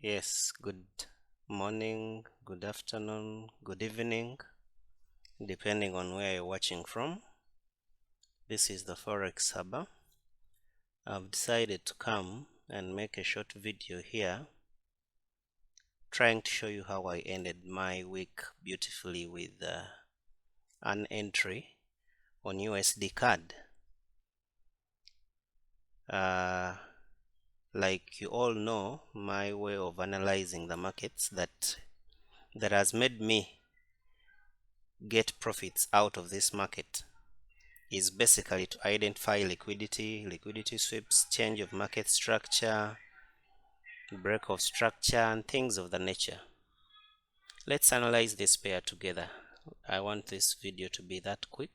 Yes, good morning, good afternoon, good evening, depending on where you're watching from. This is the Forex Hub. I've decided to come and make a short video here trying to show you how I ended my week beautifully with an entry on USDCAD. Like you all know, my way of analyzing the markets that has made me get profits out of this market is basically to identify liquidity sweeps, change of market structure, break of structure, and things of the nature. Let's analyze this pair together. I want this video to be that quick.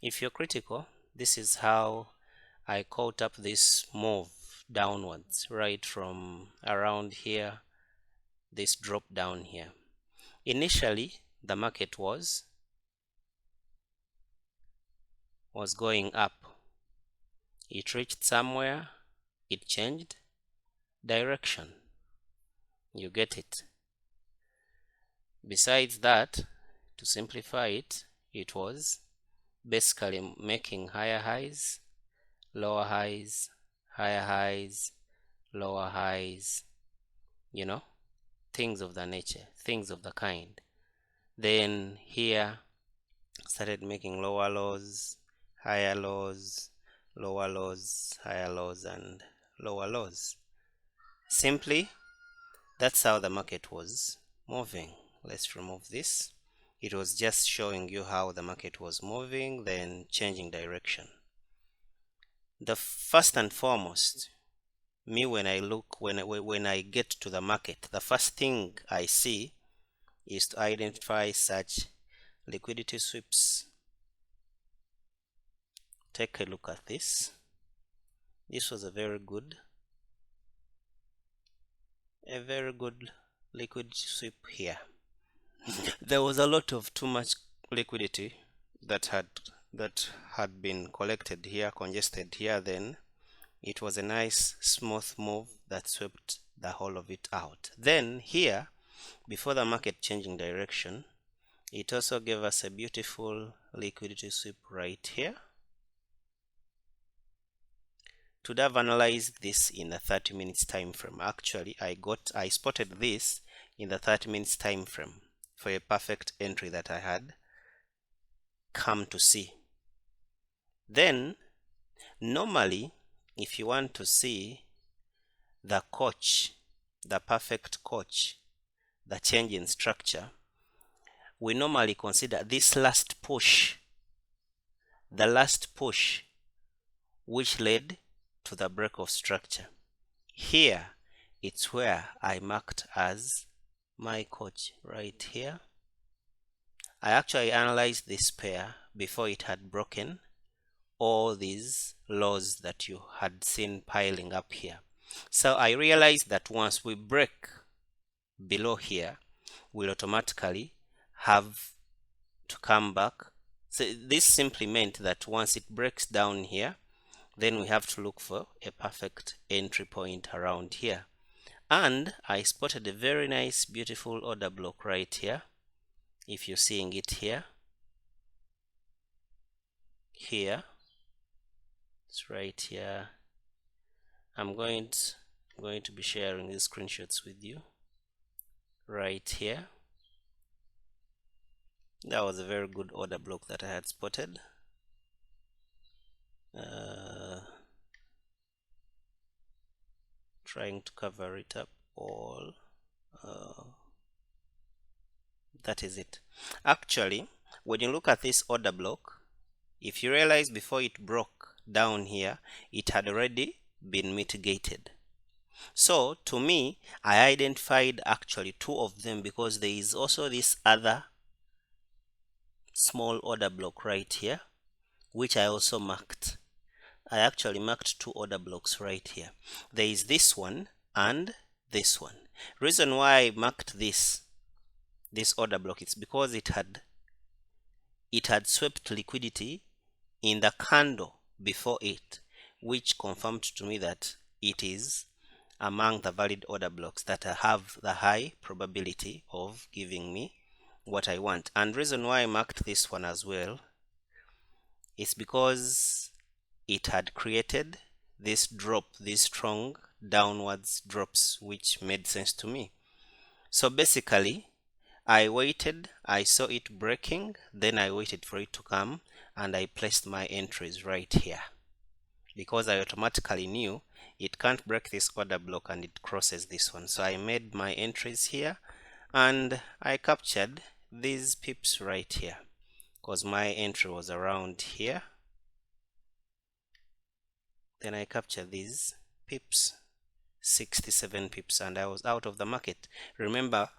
If you're critical, this is how I caught up this move downwards, right from around here, this drop down here. Initially, the market was going up. It reached somewhere, it changed direction. You get it. Besides that, to simplify it, it was basically making higher highs, lower highs, higher highs, lower highs, you know, things of the nature, things of the kind. Then here started making lower lows, higher lows, lower lows, higher lows, and lower lows. Simply, that's how the market was moving. Let's remove this. It was just showing you how the market was moving, then changing direction. The first and foremost, me when I get to the market, the first thing I see is to identify such liquidity sweeps. Take a look at this. This was a very good liquidity sweep here. There was a lot of too much liquidity that had been collected here, congested here. Then it was a nice smooth move that swept the whole of it out. Then here, before the market changing direction, it also gave us a beautiful liquidity sweep right here. To have analyzed this in the 30 minutes time frame, actually I spotted this in the 30 minutes time frame for a perfect entry that I had come to see. Then normally, if you want to see the coach, the perfect coach, the change in structure, we normally consider this last push, the last push which led to the break of structure. Here it's where I marked as my coach right here. I actually analyzed this pair before it had broken all these lows that you had seen piling up here. So I realized that once we break below here, we'll automatically have to come back. So this simply meant that once it breaks down here, then we have to look for a perfect entry point around here. And I spotted a very nice beautiful order block right here. If you're seeing it here, it's right here. I'm going to be sharing these screenshots with you right here. That was a very good order block that I had spotted. Trying to cover it up all. That is it. Actually, when you look at this order block, if you realize before it broke down here, it had already been mitigated. So to me, I identified actually two of them because there is also this other small order block right here, which I also marked. I actually marked two order blocks right here. There is this one and this one. Reason why I marked this order block is because it had swept liquidity in the candle before it, which confirmed to me that it is among the valid order blocks that have the high probability of giving me what I want. And reason why I marked this one as well is because it had created this drop, these strong downwards drops, which made sense to me. So basically, I waited, I saw it breaking, then I waited for it to come, and I placed my entries right here, because I automatically knew it can't break this order block and it crosses this one. So I made my entries here, and I captured these pips right here, because my entry was around here. Then I captured these pips, 67 pips, and I was out of the market. Remember,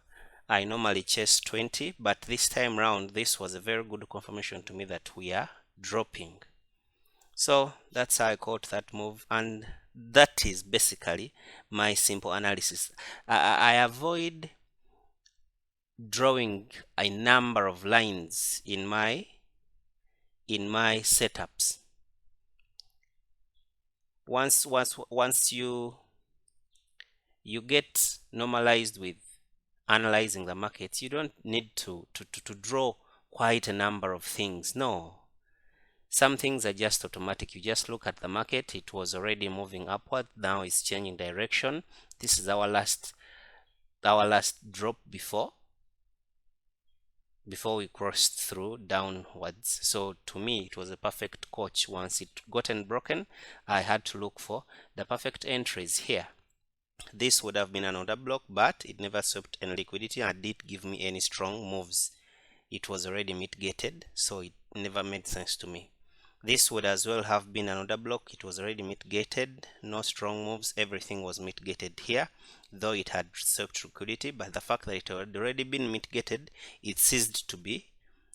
I normally chase 20, but this time round, this was a very good confirmation to me that we are dropping. So that's how I caught that move, and that is basically my simple analysis. I avoid drawing a number of lines in my setups. Once you get normalized with analyzing the markets, you don't need to draw quite a number of things. No, some things are just automatic. You just look at the market, it was already moving upward, now it's changing direction. This is our last drop before we crossed through downwards. So to me, it was a perfect coach. Once it gotten broken, I had to look for the perfect entries here. This would have been an order block, but it never swept any liquidity and didn't give me any strong moves. It was already mitigated, so it never made sense to me. This would as well have been an order block. It was already mitigated, no strong moves, everything was mitigated here, though it had swept liquidity. But the fact that it had already been mitigated, it ceased to be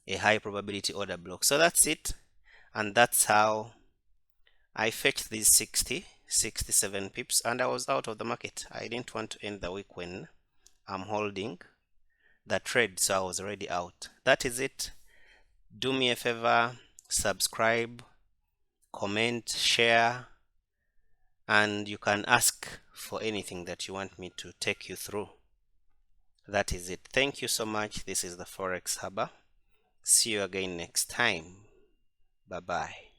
a high probability order block. So that's it, and that's how I fetched these 67 pips, and I was out of the market. I didn't want to end the week when I'm holding the trade, so I was already out. That is it. Do me a favor, subscribe, comment, share, and you can ask for anything that you want me to take you through. That is it. Thank you so much. This is the Forex Hubber. See you again next time. Bye bye.